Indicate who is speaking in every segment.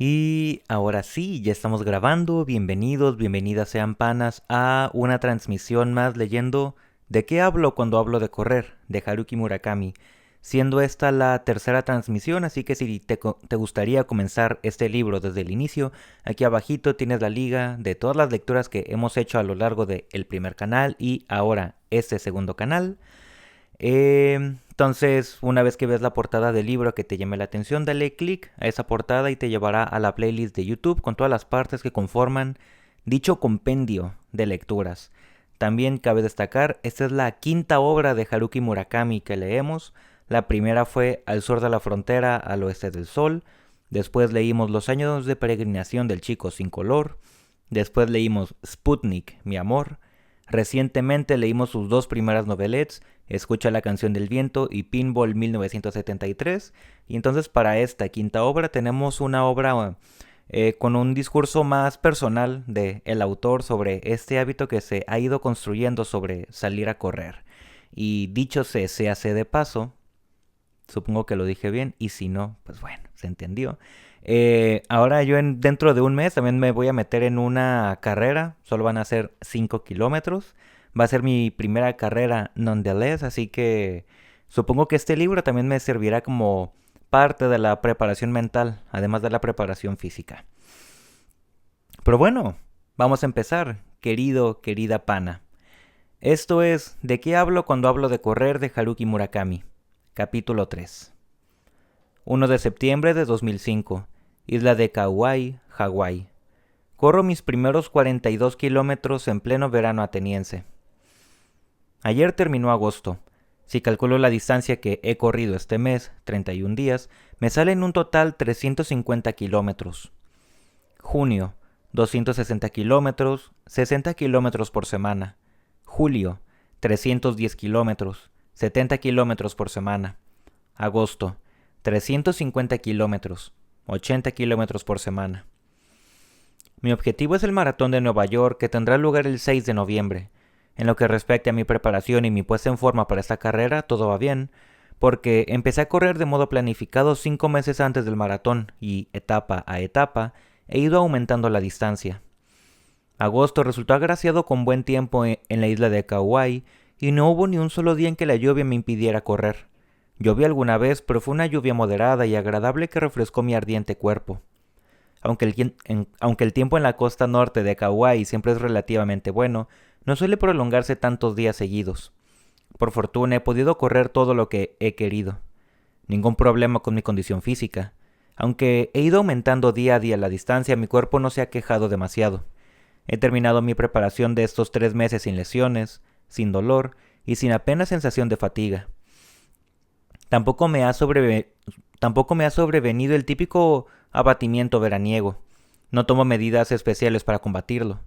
Speaker 1: Y ahora sí, ya estamos grabando. Bienvenidos, bienvenidas sean panas a una transmisión más leyendo ¿De qué hablo cuando hablo de correr? De Haruki Murakami. Siendo esta la tercera transmisión, así que si te gustaría comenzar este libro desde el inicio, aquí abajito tienes la liga de todas las lecturas que hemos hecho a lo largo del primer canal y ahora este segundo canal. Entonces, una vez que ves la portada del libro que te llame la atención, dale clic a esa portada y te llevará a la playlist de YouTube con todas las partes que conforman dicho compendio de lecturas. También cabe destacar, esta es la quinta obra de Haruki Murakami que leemos. La primera fue Al sur de la frontera, al oeste del sol. Después leímos Los años de peregrinación del chico sin color. Después leímos Sputnik, mi amor. Recientemente leímos sus dos primeras novelets, Escucha la canción del viento y Pinball 1973. Y entonces para esta quinta obra tenemos una obra con un discurso más personal de el autor sobre este hábito que se ha ido construyendo sobre salir a correr. Y dicho se hace de paso, supongo que lo dije bien, y si no, pues bueno, se entendió. Ahora yo dentro de un mes también me voy a meter en una carrera, solo van a ser 5 kilómetros. Va a ser mi primera carrera nonetheless, así que supongo que este libro también me servirá como parte de la preparación mental, además de la preparación física. Pero bueno, vamos a empezar, querida pana. Esto es ¿De qué hablo cuando hablo de correr? De Haruki Murakami. Capítulo 3. 1 de septiembre de 2005. Isla de Kauai, Hawái. Corro mis primeros 42 kilómetros en pleno verano ateniense. Ayer terminó agosto. Si calculo la distancia que he corrido este mes, 31 días, me sale en un total 350 kilómetros. Junio, 260 kilómetros, 60 kilómetros por semana. Julio, 310 kilómetros, 70 kilómetros por semana. Agosto, 350 kilómetros, 80 kilómetros por semana. Mi objetivo es el maratón de Nueva York que tendrá lugar el 6 de noviembre. En lo que respecta a mi preparación y mi puesta en forma para esta carrera, todo va bien, porque empecé a correr de modo planificado 5 meses antes del maratón y, etapa a etapa, he ido aumentando la distancia. Agosto resultó agraciado con buen tiempo en la isla de Kauai y no hubo ni un solo día en que la lluvia me impidiera correr. Llovió alguna vez, pero fue una lluvia moderada y agradable que refrescó mi ardiente cuerpo. Aunque el tiempo en la costa norte de Kauai siempre es relativamente bueno, no suele prolongarse tantos días seguidos. Por fortuna he podido correr todo lo que he querido. Ningún problema con mi condición física. Aunque he ido aumentando día a día la distancia, mi cuerpo no se ha quejado demasiado. He terminado mi preparación de estos 3 meses sin lesiones, sin dolor y sin apenas sensación de fatiga. Tampoco me ha sobrevenido el típico abatimiento veraniego. No tomo medidas especiales para combatirlo.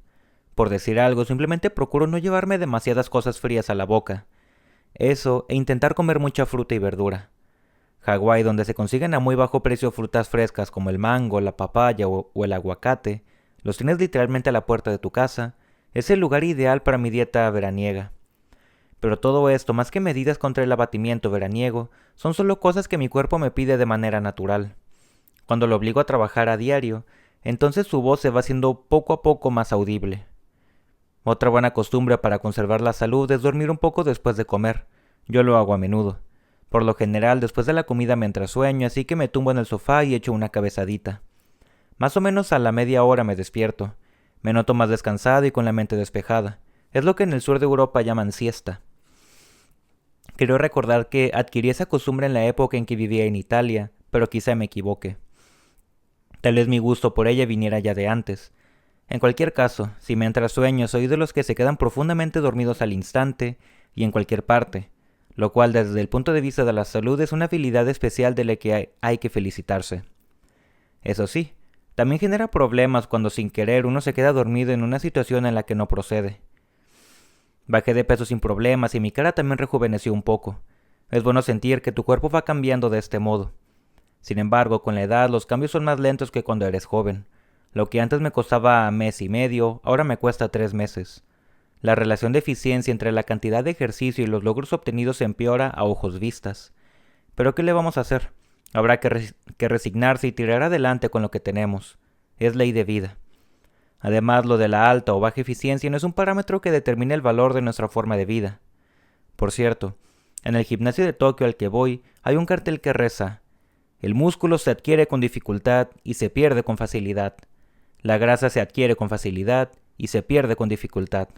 Speaker 1: Por decir algo, simplemente procuro no llevarme demasiadas cosas frías a la boca. Eso, e intentar comer mucha fruta y verdura. Hawái, donde se consiguen a muy bajo precio frutas frescas como el mango, la papaya o el aguacate, los tienes literalmente a la puerta de tu casa, es el lugar ideal para mi dieta veraniega. Pero todo esto, más que medidas contra el abatimiento veraniego, son solo cosas que mi cuerpo me pide de manera natural. Cuando lo obligo a trabajar a diario, entonces su voz se va haciendo poco a poco más audible. Otra buena costumbre para conservar la salud es dormir un poco después de comer. Yo lo hago a menudo. Por lo general, después de la comida me entra sueño, así que me tumbo en el sofá y echo una cabezadita. Más o menos a la media hora me despierto. Me noto más descansado y con la mente despejada. Es lo que en el sur de Europa llaman siesta. Quiero recordar que adquirí esa costumbre en la época en que vivía en Italia, pero quizá me equivoque. Tal vez mi gusto por ella viniera ya de antes. En cualquier caso, si me entra sueño, soy de los que se quedan profundamente dormidos al instante y en cualquier parte, lo cual desde el punto de vista de la salud es una habilidad especial de la que hay que felicitarse. Eso sí, también genera problemas cuando sin querer uno se queda dormido en una situación en la que no procede. Bajé de peso sin problemas y mi cara también rejuveneció un poco. Es bueno sentir que tu cuerpo va cambiando de este modo. Sin embargo, con la edad los cambios son más lentos que cuando eres joven. Lo que antes me costaba mes y medio, ahora me cuesta 3 meses. La relación de eficiencia entre la cantidad de ejercicio y los logros obtenidos empeora a ojos vistas. Pero ¿qué le vamos a hacer? Habrá que resignarse y tirar adelante con lo que tenemos. Es ley de vida. Además, lo de la alta o baja eficiencia no es un parámetro que determine el valor de nuestra forma de vida. Por cierto, en el gimnasio de Tokio al que voy hay un cartel que reza: el músculo se adquiere con dificultad y se pierde con facilidad. La grasa se adquiere con facilidad y se pierde con dificultad.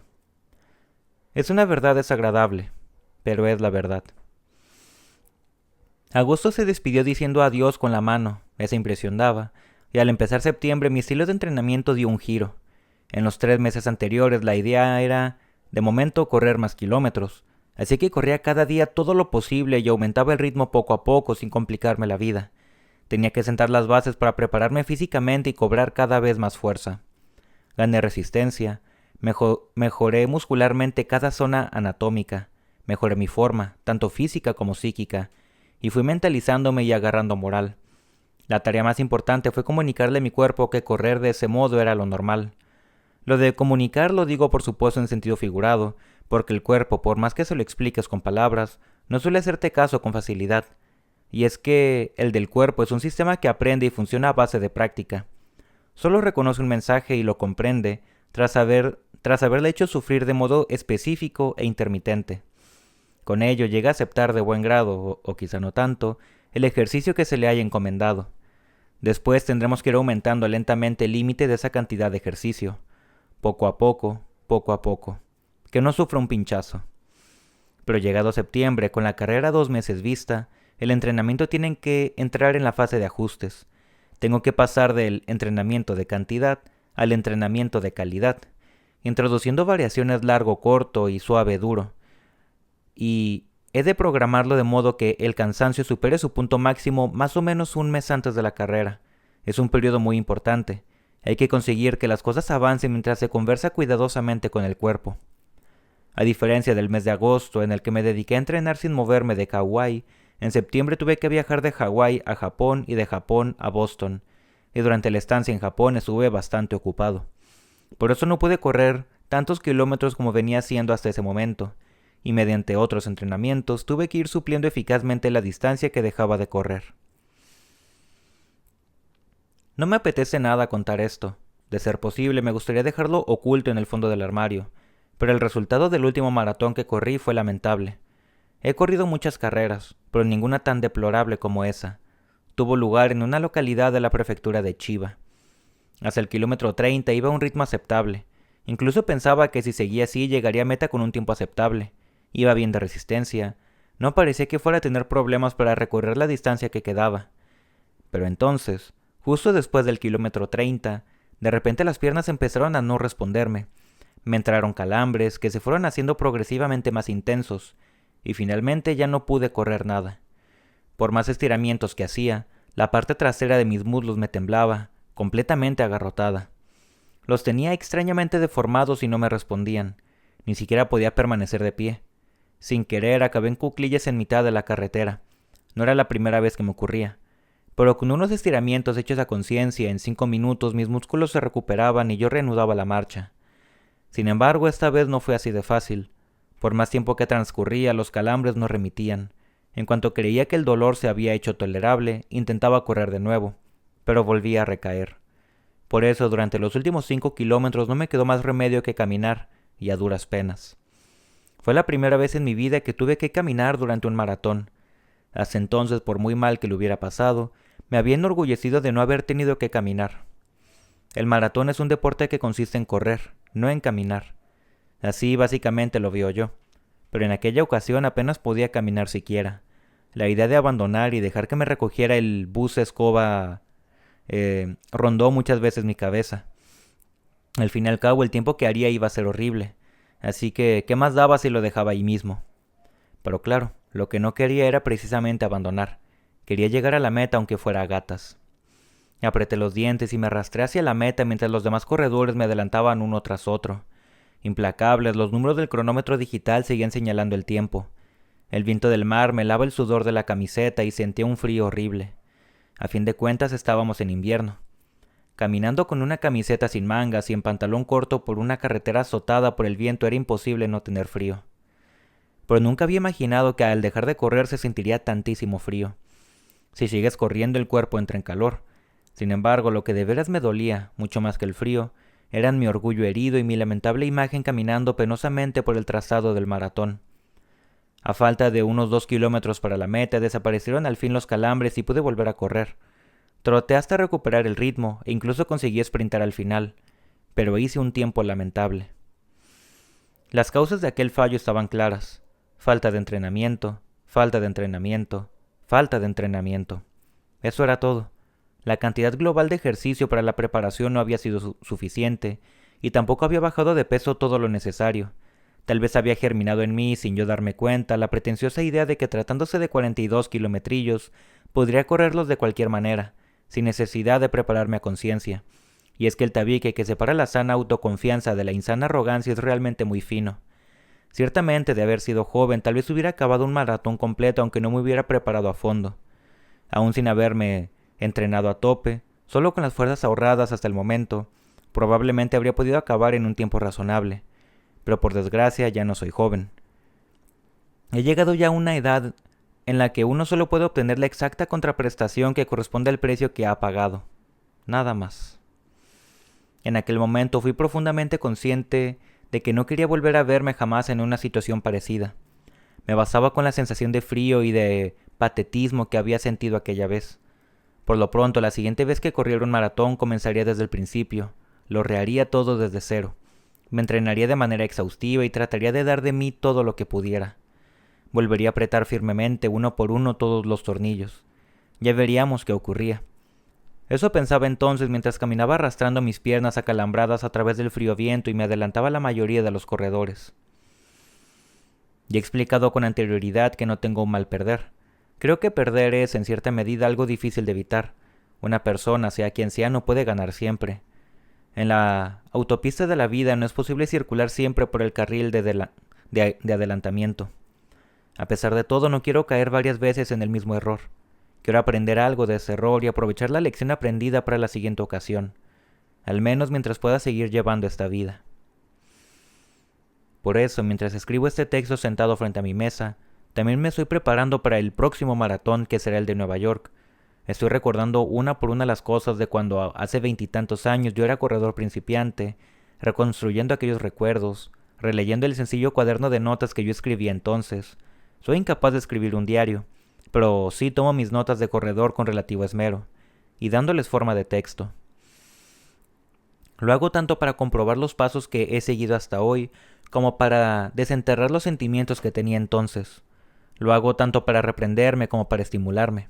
Speaker 1: Es una verdad desagradable, pero es la verdad. Agosto se despidió diciendo adiós con la mano, esa impresión daba, y al empezar septiembre mi estilo de entrenamiento dio un giro. En los 3 meses anteriores la idea era, de momento, correr más kilómetros, así que corría cada día todo lo posible y aumentaba el ritmo poco a poco sin complicarme la vida. Tenía que sentar las bases para prepararme físicamente y cobrar cada vez más fuerza. Gané resistencia, mejoré muscularmente cada zona anatómica, mejoré mi forma, tanto física como psíquica, y fui mentalizándome y agarrando moral. La tarea más importante fue comunicarle a mi cuerpo que correr de ese modo era lo normal. Lo de comunicar lo digo por supuesto en sentido figurado, porque el cuerpo, por más que se lo expliques con palabras, no suele hacerte caso con facilidad. Y es que el del cuerpo es un sistema que aprende y funciona a base de práctica. Solo reconoce un mensaje y lo comprende tras haberle hecho sufrir de modo específico e intermitente. Con ello llega a aceptar de buen grado, o quizá no tanto, el ejercicio que se le haya encomendado. Después tendremos que ir aumentando lentamente el límite de esa cantidad de ejercicio. Poco a poco, poco a poco. Que no sufra un pinchazo. Pero llegado septiembre, con la carrera a 2 meses vista, el entrenamiento tiene que entrar en la fase de ajustes. Tengo que pasar del entrenamiento de cantidad al entrenamiento de calidad, introduciendo variaciones largo-corto y suave-duro. Y he de programarlo de modo que el cansancio supere su punto máximo más o menos un mes antes de la carrera. Es un periodo muy importante. Hay que conseguir que las cosas avancen mientras se conversa cuidadosamente con el cuerpo. A diferencia del mes de agosto, en el que me dediqué a entrenar sin moverme de Hawái, en septiembre tuve que viajar de Hawái a Japón y de Japón a Boston, y durante la estancia en Japón estuve bastante ocupado. Por eso no pude correr tantos kilómetros como venía haciendo hasta ese momento, y mediante otros entrenamientos tuve que ir supliendo eficazmente la distancia que dejaba de correr. No me apetece nada contar esto. De ser posible, me gustaría dejarlo oculto en el fondo del armario, pero el resultado del último maratón que corrí fue lamentable. He corrido muchas carreras, pero ninguna tan deplorable como esa. Tuvo lugar en una localidad de la prefectura de Chiba. Hasta el kilómetro 30 iba a un ritmo aceptable. Incluso pensaba que si seguía así llegaría a meta con un tiempo aceptable. Iba bien de resistencia. No parecía que fuera a tener problemas para recorrer la distancia que quedaba. Pero entonces, justo después del kilómetro 30, de repente las piernas empezaron a no responderme. Me entraron calambres que se fueron haciendo progresivamente más intensos, y finalmente ya no pude correr nada. Por más estiramientos que hacía, la parte trasera de mis muslos me temblaba, completamente agarrotada. Los tenía extrañamente deformados y no me respondían. Ni siquiera podía permanecer de pie. Sin querer acabé en cuclillas en mitad de la carretera. No era la primera vez que me ocurría. Pero con unos estiramientos hechos a conciencia, en 5 minutos mis músculos se recuperaban y yo reanudaba la marcha. Sin embargo, esta vez no fue así de fácil. Por más tiempo que transcurría, los calambres no remitían. En cuanto creía que el dolor se había hecho tolerable, intentaba correr de nuevo, pero volvía a recaer. Por eso, durante los últimos 5 kilómetros no me quedó más remedio que caminar, y a duras penas. Fue la primera vez en mi vida que tuve que caminar durante un maratón. Hasta entonces, por muy mal que le hubiera pasado, me había enorgullecido de no haber tenido que caminar. El maratón es un deporte que consiste en correr, no en caminar. Así básicamente lo veo yo. Pero en aquella ocasión apenas podía caminar siquiera. La idea de abandonar y dejar que me recogiera el bus escoba rondó muchas veces mi cabeza. Al fin y al cabo el tiempo que haría iba a ser horrible. Así que, ¿qué más daba si lo dejaba ahí mismo? Pero claro, lo que no quería era precisamente abandonar. Quería llegar a la meta aunque fuera a gatas. Apreté los dientes y me arrastré hacia la meta mientras los demás corredores me adelantaban uno tras otro. Implacables, los números del cronómetro digital seguían señalando el tiempo. El viento del mar me helaba el sudor de la camiseta y sentía un frío horrible. A fin de cuentas estábamos en invierno. Caminando con una camiseta sin mangas y en pantalón corto por una carretera azotada por el viento era imposible no tener frío. Pero nunca había imaginado que al dejar de correr se sentiría tantísimo frío. Si sigues corriendo el cuerpo entra en calor. Sin embargo, lo que de veras me dolía, mucho más que el frío, eran mi orgullo herido y mi lamentable imagen caminando penosamente por el trazado del maratón. A falta de unos 2 kilómetros para la meta, desaparecieron al fin los calambres y pude volver a correr. Troté hasta recuperar el ritmo e incluso conseguí sprintar al final, pero hice un tiempo lamentable. Las causas de aquel fallo estaban claras: falta de entrenamiento, falta de entrenamiento, falta de entrenamiento. Eso era todo. La cantidad global de ejercicio para la preparación no había sido suficiente, y tampoco había bajado de peso todo lo necesario. Tal vez había germinado en mí, sin yo darme cuenta, la pretenciosa idea de que tratándose de 42 kilometrillos, podría correrlos de cualquier manera, sin necesidad de prepararme a conciencia. Y es que el tabique que separa la sana autoconfianza de la insana arrogancia es realmente muy fino. Ciertamente, de haber sido joven, tal vez hubiera acabado un maratón completo aunque no me hubiera preparado a fondo. Aún sin haberme entrenado a tope, solo con las fuerzas ahorradas hasta el momento, probablemente habría podido acabar en un tiempo razonable. Pero por desgracia ya no soy joven. He llegado ya a una edad en la que uno solo puede obtener la exacta contraprestación que corresponde al precio que ha pagado. Nada más. En aquel momento fui profundamente consciente de que no quería volver a verme jamás en una situación parecida. Me basaba con la sensación de frío y de patetismo que había sentido aquella vez. Por lo pronto, la siguiente vez que corriera un maratón comenzaría desde el principio. Lo reharía todo desde cero. Me entrenaría de manera exhaustiva y trataría de dar de mí todo lo que pudiera. Volvería a apretar firmemente uno por uno todos los tornillos. Ya veríamos qué ocurría. Eso pensaba entonces mientras caminaba arrastrando mis piernas acalambradas a través del frío viento y me adelantaba a la mayoría de los corredores. Ya he explicado con anterioridad que no tengo un mal perder. Creo que perder es, en cierta medida, algo difícil de evitar. Una persona, sea quien sea, no puede ganar siempre. En la autopista de la vida no es posible circular siempre por el carril de adelantamiento. A pesar de todo, no quiero caer varias veces en el mismo error. Quiero aprender algo de ese error y aprovechar la lección aprendida para la siguiente ocasión, al menos mientras pueda seguir llevando esta vida. Por eso, mientras escribo este texto sentado frente a mi mesa, también me estoy preparando para el próximo maratón que será el de Nueva York. Estoy recordando una por una las cosas de cuando hace 20 años yo era corredor principiante, reconstruyendo aquellos recuerdos, releyendo el sencillo cuaderno de notas que yo escribía entonces. Soy incapaz de escribir un diario, pero sí tomo mis notas de corredor con relativo esmero, y dándoles forma de texto. Lo hago tanto para comprobar los pasos que he seguido hasta hoy, como para desenterrar los sentimientos que tenía entonces. Lo hago tanto para reprenderme como para estimularme,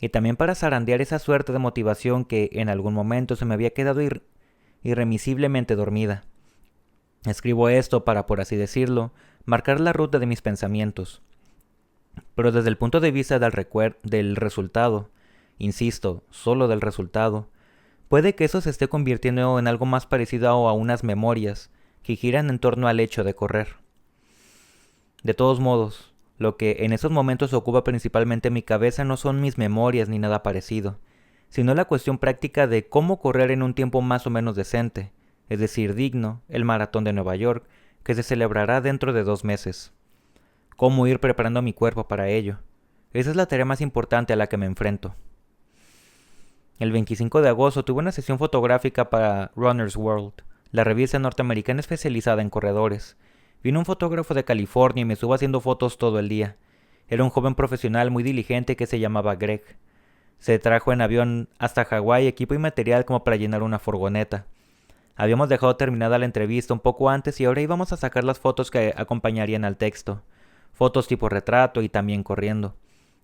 Speaker 1: y también para zarandear esa suerte de motivación que en algún momento se me había quedado irremisiblemente dormida. Escribo esto para, por así decirlo, marcar la ruta de mis pensamientos. Pero desde el punto de vista del resultado, insisto, solo del resultado, puede que eso se esté convirtiendo en algo más parecido a unas memorias que giran en torno al hecho de correr. De todos modos, lo que en esos momentos ocupa principalmente mi cabeza no son mis memorias ni nada parecido, sino la cuestión práctica de cómo correr en un tiempo más o menos decente, es decir, digno, el maratón de Nueva York, que se celebrará dentro de 2 meses. Cómo ir preparando mi cuerpo para ello. Esa es la tarea más importante a la que me enfrento. El 25 de agosto tuve una sesión fotográfica para Runner's World, la revista norteamericana especializada en corredores. Vino un fotógrafo de California y me estuvo haciendo fotos todo el día. Era un joven profesional muy diligente que se llamaba Greg. Se trajo en avión hasta Hawái equipo y material como para llenar una furgoneta. Habíamos dejado terminada la entrevista un poco antes y ahora íbamos a sacar las fotos que acompañarían al texto. Fotos tipo retrato y también corriendo.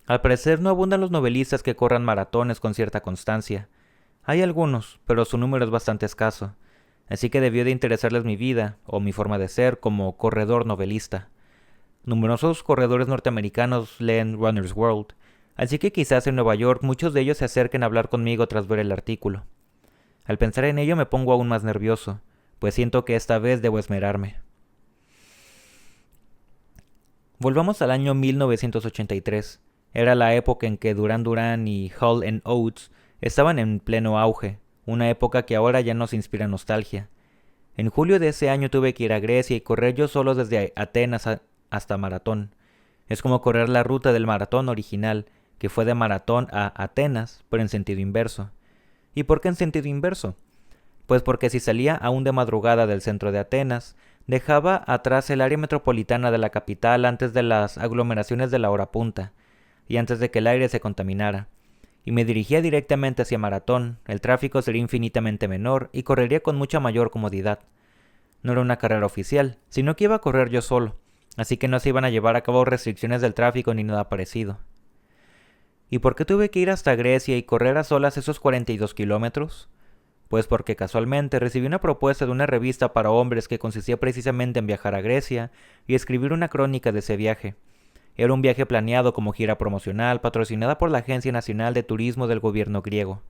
Speaker 1: Al parecer no abundan los novelistas que corran maratones con cierta constancia. Hay algunos, pero su número es bastante escaso. Así que debió de interesarles mi vida, o mi forma de ser, como corredor novelista. Numerosos corredores norteamericanos leen Runner's World, así que quizás en Nueva York muchos de ellos se acerquen a hablar conmigo tras ver el artículo. Al pensar en ello me pongo aún más nervioso, pues siento que esta vez debo esmerarme. Volvamos al año 1983. Era la época en que Duran Duran y Hall & Oates estaban en pleno auge, una época que ahora ya nos inspira nostalgia. En julio de ese año tuve que ir a Grecia y correr yo solo desde Atenas hasta Maratón. Es como correr la ruta del maratón original, que fue de Maratón a Atenas, pero en sentido inverso. ¿Y por qué en sentido inverso? Pues porque si salía aún de madrugada del centro de Atenas, dejaba atrás el área metropolitana de la capital antes de las aglomeraciones de la hora punta, y antes de que el aire se contaminara, y me dirigía directamente hacia Maratón. El tráfico sería infinitamente menor y correría con mucha mayor comodidad. No era una carrera oficial, sino que iba a correr yo solo, así que no se iban a llevar a cabo restricciones del tráfico ni nada parecido. ¿Y por qué tuve que ir hasta Grecia y correr a solas esos 42 kilómetros? Pues porque casualmente recibí una propuesta de una revista para hombres que consistía precisamente en viajar a Grecia y escribir una crónica de ese viaje. Era un viaje planeado como gira promocional patrocinada por la Agencia Nacional de Turismo del gobierno griego.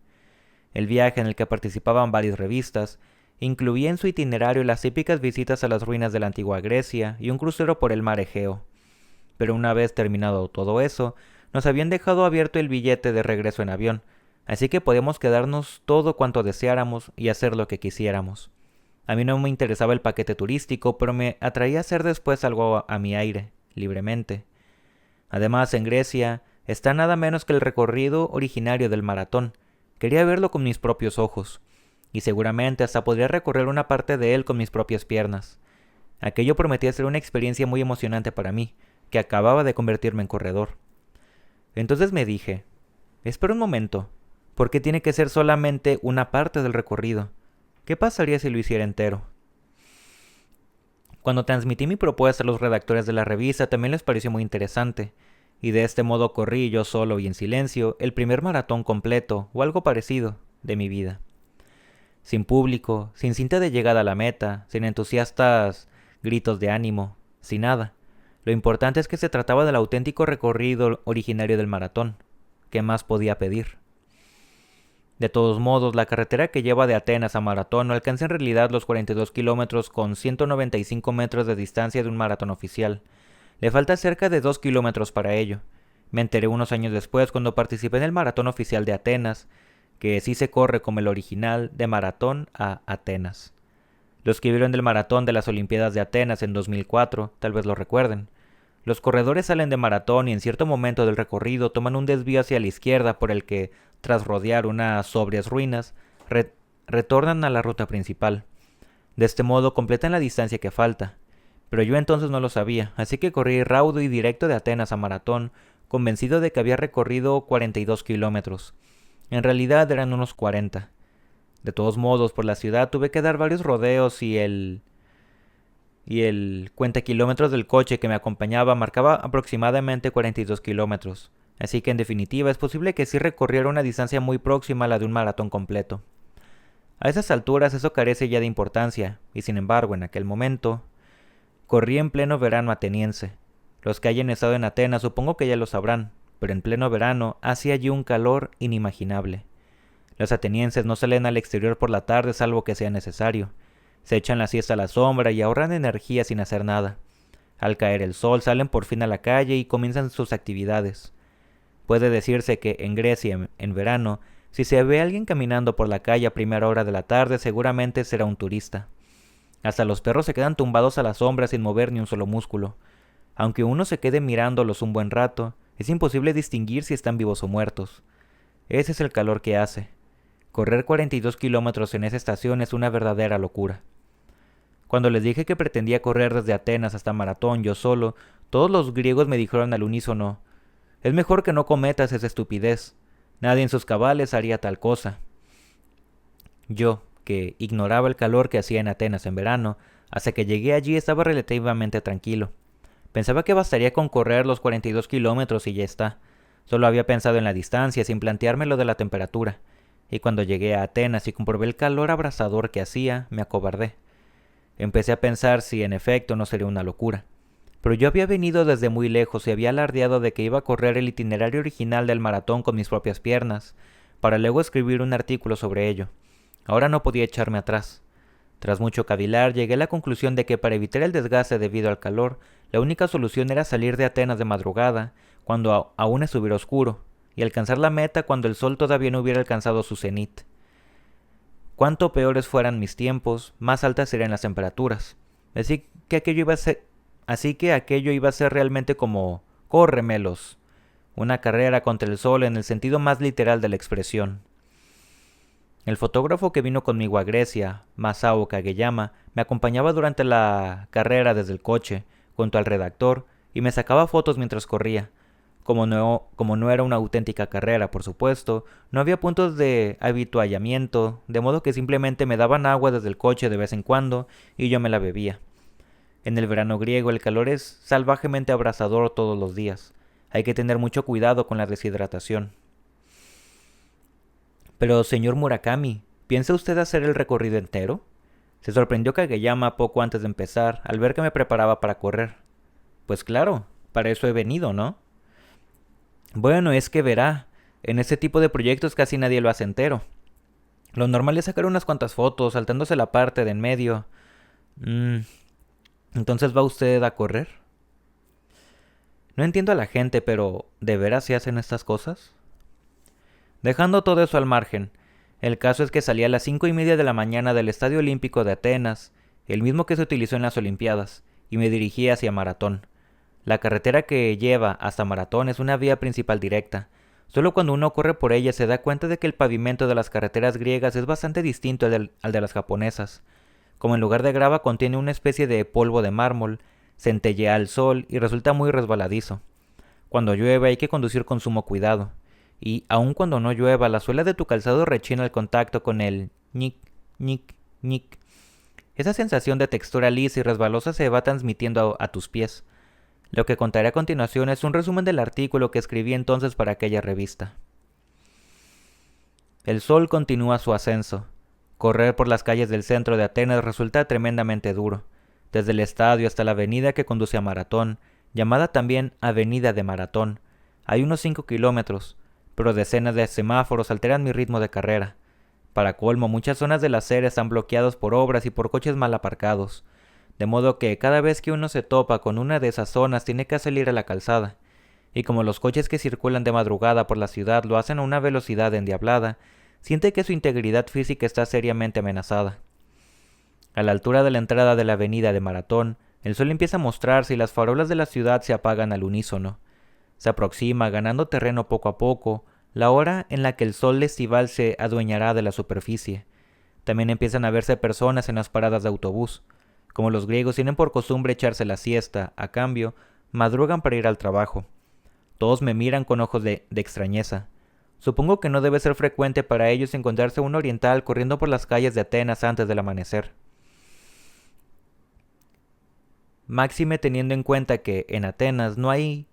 Speaker 1: El viaje, en el que participaban varias revistas, incluía en su itinerario las típicas visitas a las ruinas de la antigua Grecia y un crucero por el mar Egeo. Pero una vez terminado todo eso, nos habían dejado abierto el billete de regreso en avión, así que podíamos quedarnos todo cuanto deseáramos y hacer lo que quisiéramos. A mí no me interesaba el paquete turístico, pero me atraía hacer después algo a mi aire, libremente. Además, en Grecia está nada menos que el recorrido originario del maratón. Quería verlo con mis propios ojos, y seguramente hasta podría recorrer una parte de él con mis propias piernas. Aquello prometía ser una experiencia muy emocionante para mí, que acababa de convertirme en corredor. Entonces me dije, espera un momento, ¿por qué tiene que ser solamente una parte del recorrido? ¿Qué pasaría si lo hiciera entero? Cuando transmití mi propuesta a los redactores de la revista también les pareció muy interesante, y de este modo corrí yo solo y en silencio el primer maratón completo, o algo parecido, de mi vida. Sin público, sin cinta de llegada a la meta, sin entusiastas gritos de ánimo, sin nada. Lo importante es que se trataba del auténtico recorrido originario del maratón. ¿Qué más podía pedir? De todos modos, la carretera que lleva de Atenas a Maratón no alcanza en realidad los 42 kilómetros con 195 metros de distancia de un maratón oficial. Le falta cerca de 2 kilómetros para ello. Me enteré unos años después cuando participé en el maratón oficial de Atenas, que sí se corre como el original de Maratón a Atenas. Los que vieron del maratón de las Olimpiadas de Atenas en 2004 tal vez lo recuerden. Los corredores salen de maratón y en cierto momento del recorrido toman un desvío hacia la izquierda por el que, tras rodear unas sobrias ruinas, retornan a la ruta principal. De este modo completan la distancia que falta. Pero yo entonces no lo sabía, así que corrí raudo y directo de Atenas a Maratón, convencido de que había recorrido 42 kilómetros. En realidad eran unos 40. De todos modos, por la ciudad tuve que dar varios rodeos y el cuenta kilómetros del coche que me acompañaba marcaba aproximadamente 42 kilómetros. Así que en definitiva es posible que sí recorriera una distancia muy próxima a la de un maratón completo. A esas alturas eso carece ya de importancia, y sin embargo en aquel momento corrí en pleno verano ateniense. Los que hayan estado en Atenas supongo que ya lo sabrán, pero en pleno verano hacía allí un calor inimaginable. Los atenienses no salen al exterior por la tarde salvo que sea necesario. Se echan la siesta a la sombra y ahorran energía sin hacer nada. Al caer el sol salen por fin a la calle y comienzan sus actividades. Puede decirse que en Grecia, en verano, si se ve a alguien caminando por la calle a primera hora de la tarde, seguramente será un turista. Hasta los perros se quedan tumbados a la sombra sin mover ni un solo músculo. Aunque uno se quede mirándolos un buen rato, es imposible distinguir si están vivos o muertos. Ese es el calor que hace. Correr 42 kilómetros en esa estación es una verdadera locura. Cuando les dije que pretendía correr desde Atenas hasta Maratón yo solo, todos los griegos me dijeron al unísono: «Es mejor que no cometas esa estupidez. Nadie en sus cabales haría tal cosa». Yo, que ignoraba el calor que hacía en Atenas en verano, hasta que llegué allí estaba relativamente tranquilo. Pensaba que bastaría con correr los 42 kilómetros y ya está. Solo había pensado en la distancia sin plantearme lo de la temperatura. Y cuando llegué a Atenas y comprobé el calor abrasador que hacía, me acobardé. Empecé a pensar si en efecto no sería una locura. Pero yo había venido desde muy lejos y había alardeado de que iba a correr el itinerario original del maratón con mis propias piernas, para luego escribir un artículo sobre ello. Ahora no podía echarme atrás. Tras mucho cavilar, llegué a la conclusión de que para evitar el desgaste debido al calor, la única solución era salir de Atenas de madrugada, cuando aún estuviera oscuro, y alcanzar la meta cuando el sol todavía no hubiera alcanzado su cenit. Cuanto peores fueran mis tiempos, más altas serían las temperaturas. Así que aquello iba a ser realmente como «córremelos». una carrera contra el sol en el sentido más literal de la expresión. El fotógrafo que vino conmigo a Grecia, Masao Kageyama, me acompañaba durante la carrera desde el coche, junto al redactor, y me sacaba fotos mientras corría. Como no era una auténtica carrera, por supuesto, no había puntos de habituallamiento, de modo que simplemente me daban agua desde el coche de vez en cuando y yo me la bebía. En el verano griego el calor es salvajemente abrasador todos los días. Hay que tener mucho cuidado con la deshidratación. Pero, señor Murakami, ¿piensa usted hacer el recorrido entero? Se sorprendió Kageyama poco antes de empezar, al ver que me preparaba para correr. Pues claro, para eso he venido, ¿no? Bueno, es que verá, en este tipo de proyectos casi nadie lo hace entero. Lo normal es sacar unas cuantas fotos, saltándose la parte de en medio. ¿Entonces va usted a correr? No entiendo a la gente, pero ¿de veras se hacen estas cosas? Dejando todo eso al margen, el caso es que salí a las 5:30 de la mañana del Estadio Olímpico de Atenas, el mismo que se utilizó en las Olimpiadas, y me dirigí hacia Maratón. La carretera que lleva hasta Maratón es una vía principal directa. Solo cuando uno corre por ella se da cuenta de que el pavimento de las carreteras griegas es bastante distinto al de las japonesas. Como en lugar de grava contiene una especie de polvo de mármol, centellea al sol y resulta muy resbaladizo. Cuando llueve hay que conducir con sumo cuidado. Y aun cuando no llueva, la suela de tu calzado rechina al contacto con el ñic, ñic, ñic. Esa sensación de textura lisa y resbalosa se va transmitiendo a tus pies. Lo que contaré a continuación es un resumen del artículo que escribí entonces para aquella revista. El sol continúa su ascenso. Correr por las calles del centro de Atenas resulta tremendamente duro, desde el estadio hasta la avenida que conduce a Maratón, llamada también Avenida de Maratón. Hay unos 5 kilómetros, pero decenas de semáforos alteran mi ritmo de carrera. Para colmo, muchas zonas de la acera están bloqueadas por obras y por coches mal aparcados, de modo que cada vez que uno se topa con una de esas zonas tiene que salir a la calzada, y como los coches que circulan de madrugada por la ciudad lo hacen a una velocidad endiablada, siente que su integridad física está seriamente amenazada. A la altura de la entrada de la avenida de Maratón, el sol empieza a mostrarse y las farolas de la ciudad se apagan al unísono. Se aproxima, ganando terreno poco a poco, la hora en la que el sol estival se adueñará de la superficie. También empiezan a verse personas en las paradas de autobús. Como los griegos tienen por costumbre echarse la siesta, a cambio, madrugan para ir al trabajo. Todos me miran con ojos de extrañeza. Supongo que no debe ser frecuente para ellos encontrarse un oriental corriendo por las calles de Atenas antes del amanecer. Máxime teniendo en cuenta que en Atenas no hay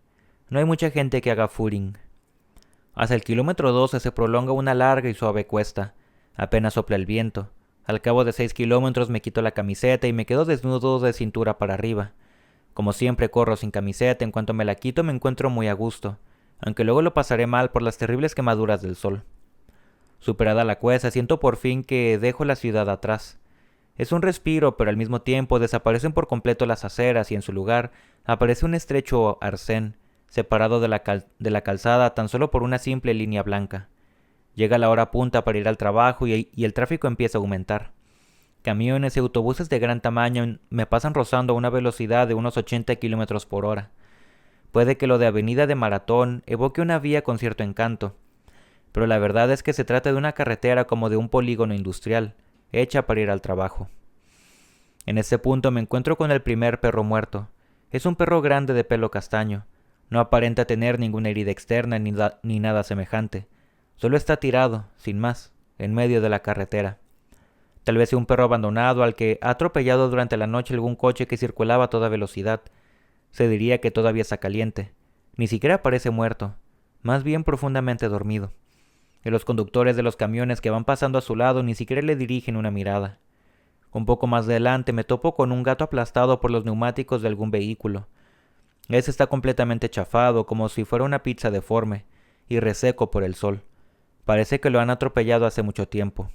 Speaker 1: mucha gente que haga footing. Hasta el kilómetro 12 se prolonga una larga y suave cuesta. Apenas sopla el viento. Al cabo de 6 kilómetros me quito la camiseta y me quedo desnudo de cintura para arriba. Como siempre corro sin camiseta, en cuanto me la quito me encuentro muy a gusto, aunque luego lo pasaré mal por las terribles quemaduras del sol. Superada la cuesta, siento por fin que dejo la ciudad atrás. Es un respiro, pero al mismo tiempo desaparecen por completo las aceras y en su lugar aparece un estrecho arcén, separado de la calzada tan solo por una simple línea blanca. Llega la hora punta para ir al trabajo y el tráfico empieza a aumentar. Camiones y autobuses de gran tamaño me pasan rozando a una velocidad de unos 80 kilómetros por hora. Puede que lo de Avenida de Maratón evoque una vía con cierto encanto, pero la verdad es que se trata de una carretera como de un polígono industrial, hecha para ir al trabajo. En este punto me encuentro con el primer perro muerto. Es un perro grande de pelo castaño. No aparenta tener ninguna herida externa ni nada semejante. Solo está tirado, sin más, en medio de la carretera. Tal vez sea un perro abandonado al que ha atropellado durante la noche algún coche que circulaba a toda velocidad. Se diría que todavía está caliente. Ni siquiera parece muerto, más bien profundamente dormido. Y los conductores de los camiones que van pasando a su lado ni siquiera le dirigen una mirada. Un poco más adelante me topo con un gato aplastado por los neumáticos de algún vehículo. Ese está completamente chafado, como si fuera una pizza deforme, y reseco por el sol. Parece que lo han atropellado hace mucho tiempo.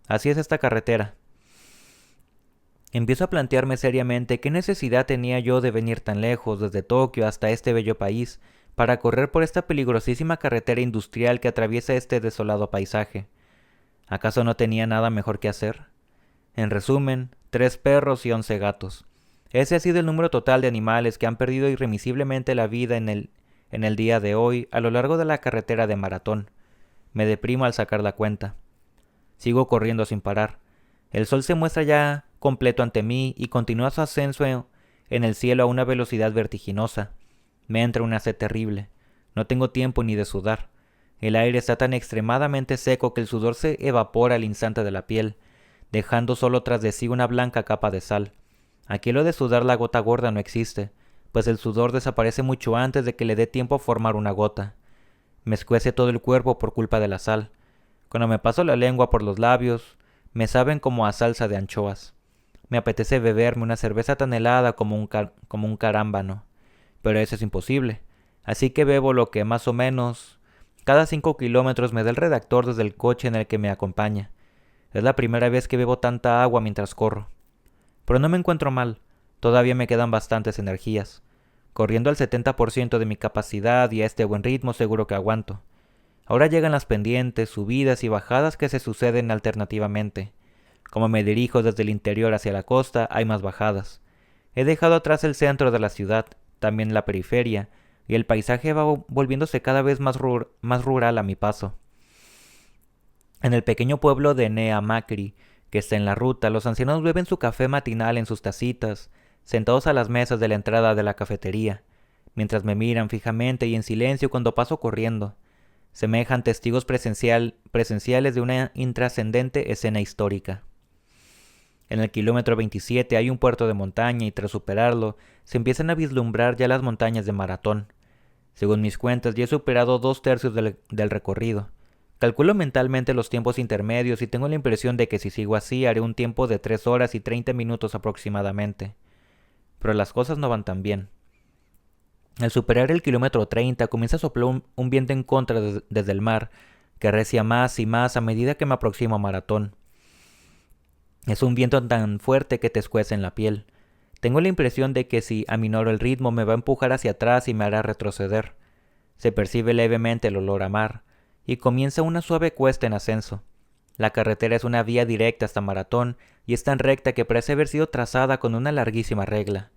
Speaker 1: Así es esta carretera. Empiezo a plantearme seriamente qué necesidad tenía yo de venir tan lejos, desde Tokio hasta este bello país, para correr por esta peligrosísima carretera industrial que atraviesa este desolado paisaje. ¿Acaso no tenía nada mejor que hacer? En resumen, 3 perros y 11 gatos. Ese ha sido el número total de animales que han perdido irremisiblemente la vida en en el día de hoy a lo largo de la carretera de maratón. Me deprimo al sacar la cuenta. Sigo corriendo sin parar. El sol se muestra ya completo ante mí y continúa su ascenso en el cielo a una velocidad vertiginosa. Me entra una sed terrible. No tengo tiempo ni de sudar. El aire está tan extremadamente seco que el sudor se evapora al instante de la piel, dejando solo tras de sí una blanca capa de sal. Aquí lo de sudar la gota gorda no existe, pues el sudor desaparece mucho antes de que le dé tiempo a formar una gota. Me escuece todo el cuerpo por culpa de la sal. Cuando me paso la lengua por los labios, me saben como a salsa de anchoas. Me apetece beberme una cerveza tan helada como un carámbano, pero eso es imposible. Así que bebo lo que más o menos cada 5 kilómetros me da el redactor desde el coche en el que me acompaña. Es la primera vez que bebo tanta agua mientras corro. Pero no me encuentro mal. Todavía me quedan bastantes energías. Corriendo al 70% de mi capacidad y a este buen ritmo seguro que aguanto. Ahora llegan las pendientes, subidas y bajadas que se suceden alternativamente. Como me dirijo desde el interior hacia la costa, hay más bajadas. He dejado atrás el centro de la ciudad, también la periferia, y el paisaje va volviéndose cada vez más rural a mi paso. En el pequeño pueblo de Nea Macri, que está en la ruta, los ancianos beben su café matinal en sus tacitas, sentados a las mesas de la entrada de la cafetería, mientras me miran fijamente y en silencio cuando paso corriendo. Semejan testigos presenciales de una intrascendente escena histórica. En el kilómetro 27 hay un puerto de montaña y tras superarlo se empiezan a vislumbrar ya las montañas de Maratón. Según mis cuentas ya he superado 2/3 del recorrido. Calculo mentalmente los tiempos intermedios y tengo la impresión de que si sigo así haré un tiempo de 3 horas y 30 minutos aproximadamente. Pero las cosas no van tan bien. Al superar el kilómetro 30 comienza a soplar un viento en contra desde el mar, que arrecia más y más a medida que me aproximo a Maratón. Es un viento tan fuerte que te escuece en la piel. Tengo la impresión de que si aminoro el ritmo me va a empujar hacia atrás y me hará retroceder. Se percibe levemente el olor a mar, y comienza una suave cuesta en ascenso. La carretera es una vía directa hasta Maratón y es tan recta que parece haber sido trazada con una larguísima regla.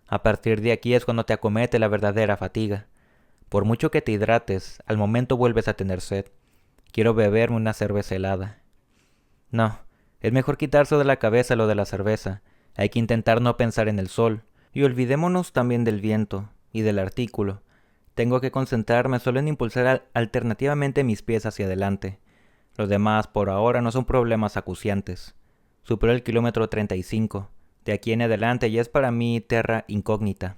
Speaker 1: A partir de aquí es cuando te acomete la verdadera fatiga. Por mucho que te hidrates, al momento vuelves a tener sed. Quiero beberme una cerveza helada. No, es mejor quitarse de la cabeza lo de la cerveza. Hay que intentar no pensar en el sol. Y olvidémonos también del viento y del artículo. Tengo que concentrarme solo en impulsar alternativamente mis pies hacia adelante. Los demás, por ahora, no son problemas acuciantes. Superó el kilómetro 35. De aquí en adelante ya es para mí terra incógnita.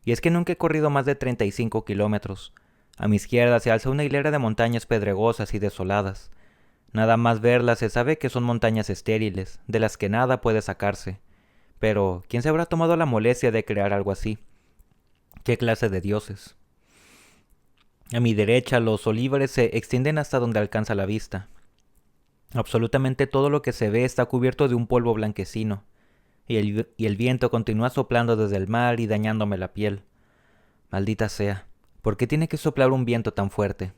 Speaker 1: Y es que nunca he corrido más de 35 kilómetros. A mi izquierda se alza una hilera de montañas pedregosas y desoladas. Nada más verlas se sabe que son montañas estériles, de las que nada puede sacarse. Pero, ¿quién se habrá tomado la molestia de crear algo así? ¿Qué clase de dioses? A mi derecha los olivares se extienden hasta donde alcanza la vista. Absolutamente todo lo que se ve está cubierto de un polvo blanquecino, y el viento continúa soplando desde el mar y dañándome la piel. Maldita sea, ¿por qué tiene que soplar un viento tan fuerte?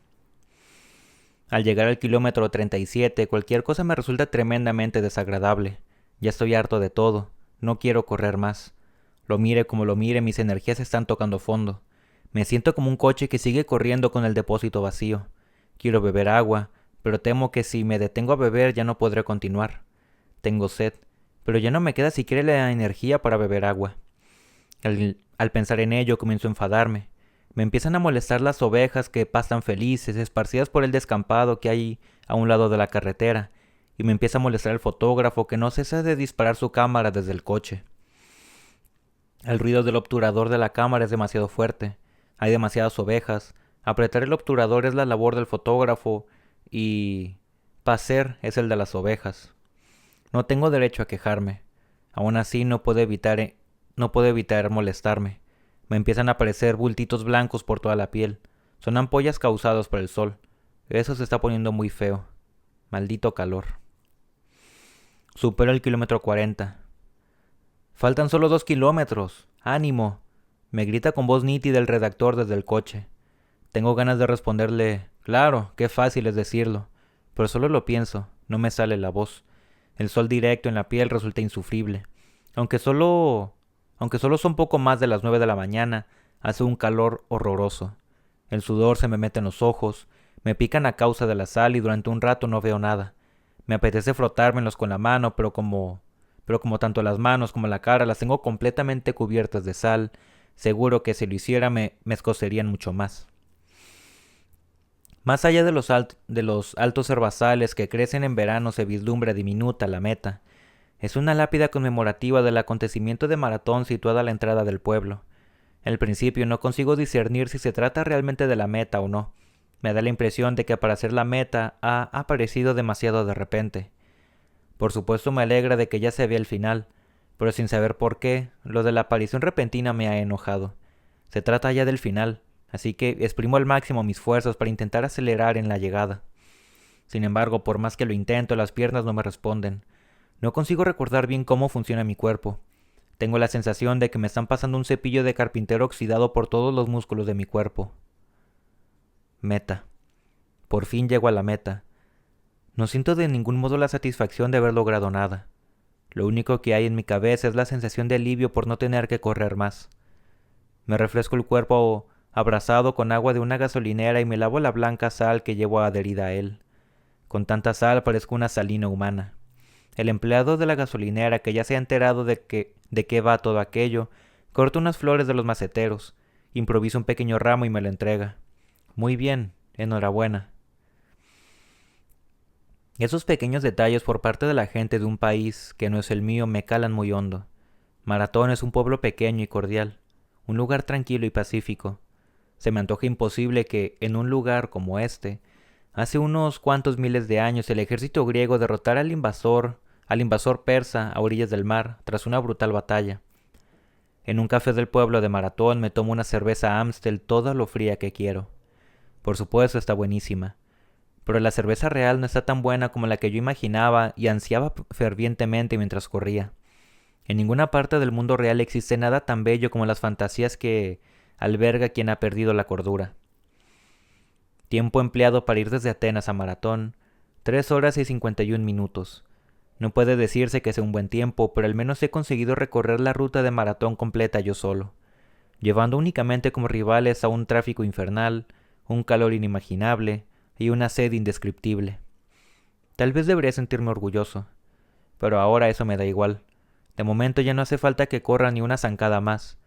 Speaker 1: Al llegar al kilómetro 37, cualquier cosa me resulta tremendamente desagradable. Ya estoy harto de todo. No quiero correr más. Lo mire como lo mire, mis energías están tocando fondo. Me siento como un coche que sigue corriendo con el depósito vacío. Quiero beber agua, pero temo que si me detengo a beber ya no podré continuar. Tengo sed, pero ya no me queda siquiera la energía para beber agua. Al pensar en ello comienzo a enfadarme. Me empiezan a molestar las ovejas que pastan felices, esparcidas por el descampado que hay a un lado de la carretera, y me empieza a molestar el fotógrafo que no cesa de disparar su cámara desde el coche. El ruido del obturador de la cámara es demasiado fuerte. Hay demasiadas ovejas. Apretar el obturador es la labor del fotógrafo y paser es el de las ovejas. No tengo derecho a quejarme. Aún así no puedo evitar molestarme. Me empiezan a aparecer bultitos blancos por toda la piel. Son ampollas causadas por el sol. Eso se está poniendo muy feo. Maldito calor. Supero el kilómetro 40. Faltan solo 2 kilómetros. ¡Ánimo! Me grita con voz nítida el redactor desde el coche. Tengo ganas de responderle, claro, qué fácil es decirlo. Pero solo lo pienso, no me sale la voz. El sol directo en la piel resulta insufrible. Aunque solo son poco más de las 9 de la mañana, hace un calor horroroso. El sudor se me mete en los ojos, me pican a causa de la sal y durante un rato no veo nada. Me apetece frotármelos con la mano, pero como tanto las manos como la cara las tengo completamente cubiertas de sal, seguro que si lo hiciera me escocerían mucho más. Más allá de los altos herbazales que crecen en verano se vislumbra diminuta la meta. Es una lápida conmemorativa del acontecimiento de Maratón situada a la entrada del pueblo. Al principio no consigo discernir si se trata realmente de la meta o no. Me da la impresión de que para ser la meta ha aparecido demasiado de repente. Por supuesto me alegra de que ya se vea el final, pero sin saber por qué, lo de la aparición repentina me ha enojado. Se trata ya del final, así que exprimo al máximo mis fuerzas para intentar acelerar en la llegada. Sin embargo, por más que lo intento, las piernas no me responden. No consigo recordar bien cómo funciona mi cuerpo. Tengo la sensación de que me están pasando un cepillo de carpintero oxidado por todos los músculos de mi cuerpo. Meta. Por fin llego a la meta. No siento de ningún modo la satisfacción de haber logrado nada. Lo único que hay en mi cabeza es la sensación de alivio por no tener que correr más. Me refresco el cuerpo abrazado con agua de una gasolinera y me lavo la blanca sal que llevo adherida a él. Con tanta sal parezco una salina humana. El empleado de la gasolinera, que ya se ha enterado de qué va todo aquello, corta unas flores de los maceteros, improvisa un pequeño ramo y me lo entrega. Muy bien, enhorabuena. Esos pequeños detalles por parte de la gente de un país que no es el mío me calan muy hondo. Maratón es un pueblo pequeño y cordial, un lugar tranquilo y pacífico. Se me antoja imposible que, en un lugar como este, hace unos cuantos miles de años el ejército griego derrotara al invasor persa a orillas del mar, tras una brutal batalla. En un café del pueblo de Maratón me tomo una cerveza Amstel toda lo fría que quiero. Por supuesto está buenísima, pero la cerveza real no está tan buena como la que yo imaginaba y ansiaba fervientemente mientras corría. En ninguna parte del mundo real existe nada tan bello como las fantasías que alberga quien ha perdido la cordura. Tiempo empleado para ir desde Atenas a Maratón, 3 horas y 51 minutos. No puede decirse que sea un buen tiempo, pero al menos he conseguido recorrer la ruta de Maratón completa yo solo, llevando únicamente como rivales a un tráfico infernal, un calor inimaginable y una sed indescriptible. Tal vez debería sentirme orgulloso, pero ahora eso me da igual. De momento ya no hace falta que corra ni una zancada más,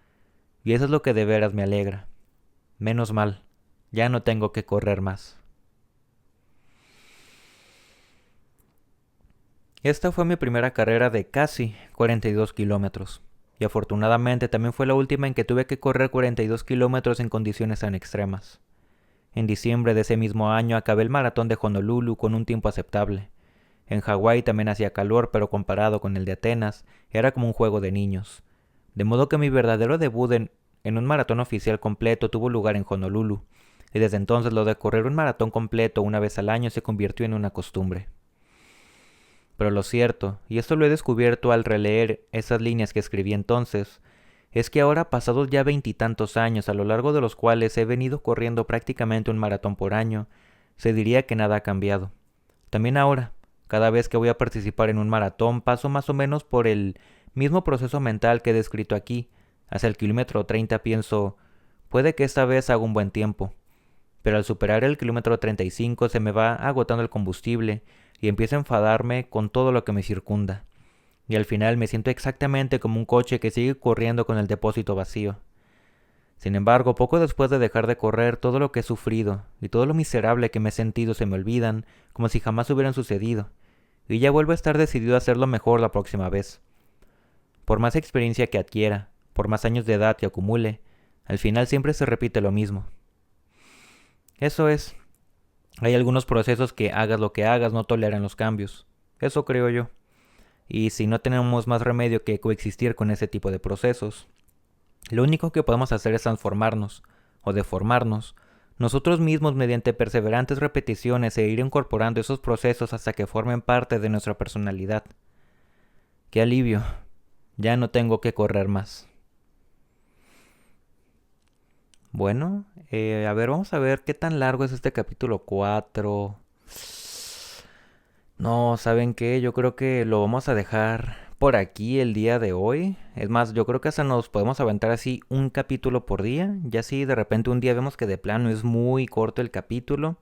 Speaker 1: y eso es lo que de veras me alegra. Menos mal, ya no tengo que correr más. Esta fue mi primera carrera de casi 42 kilómetros, y afortunadamente también fue la última en que tuve que correr 42 kilómetros en condiciones tan extremas. En diciembre de ese mismo año acabé el maratón de Honolulu con un tiempo aceptable. En Hawái también hacía calor, pero comparado con el de Atenas, era como un juego de niños. De modo que mi verdadero debut en un maratón oficial completo tuvo lugar en Honolulu, y desde entonces lo de correr un maratón completo una vez al año se convirtió en una costumbre. Pero lo cierto, y esto lo he descubierto al releer esas líneas que escribí entonces, es que ahora, pasados ya 20 y tantos años, a lo largo de los cuales he venido corriendo prácticamente un maratón por año, se diría que nada ha cambiado. También ahora, cada vez que voy a participar en un maratón, paso más o menos por el mismo proceso mental que he descrito aquí. Hacia el kilómetro 30 pienso, puede que esta vez haga un buen tiempo. Pero al superar el kilómetro 35 se me va agotando el combustible y empiezo a enfadarme con todo lo que me circunda. Y al final me siento exactamente como un coche que sigue corriendo con el depósito vacío. Sin embargo, poco después de dejar de correr, todo lo que he sufrido y todo lo miserable que me he sentido se me olvidan, como si jamás hubieran sucedido, y ya vuelvo a estar decidido a hacerlo mejor la próxima vez. Por más experiencia que adquiera, por más años de edad que acumule, al final siempre se repite lo mismo. Eso es, hay algunos procesos que hagas lo que hagas no toleran los cambios. Eso creo yo. Y si no tenemos más remedio que coexistir con ese tipo de procesos, lo único que podemos hacer es transformarnos, o deformarnos, nosotros mismos mediante perseverantes repeticiones e ir incorporando esos procesos hasta que formen parte de nuestra personalidad. ¡Qué alivio! Ya no tengo que correr más. Bueno, a ver, vamos a ver qué tan largo es este capítulo 4. No, ¿saben qué? Yo creo que lo vamos a dejar por aquí el día de hoy. Es más, yo creo que hasta nos podemos aventar así un capítulo por día. Ya si de repente un día vemos que de plano es muy corto el capítulo,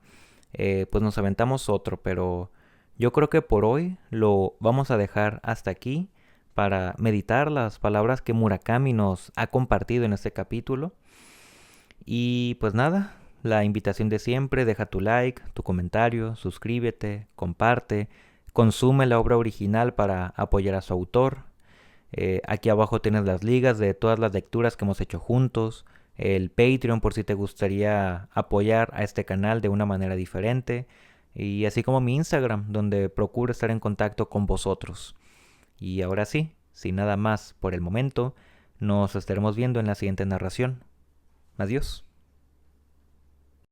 Speaker 1: pues nos aventamos otro. Pero yo creo que por hoy lo vamos a dejar hasta aquí para meditar las palabras que Murakami nos ha compartido en este capítulo. Y pues nada, la invitación de siempre, deja tu like, tu comentario, suscríbete, comparte, consume la obra original para apoyar a su autor. Aquí abajo tienes las ligas de todas las lecturas que hemos hecho juntos, el Patreon por si te gustaría apoyar a este canal de una manera diferente, y así como mi Instagram, donde procuro estar en contacto con vosotros. Y ahora sí, sin nada más por el momento, nos estaremos viendo en la siguiente narración. Adiós.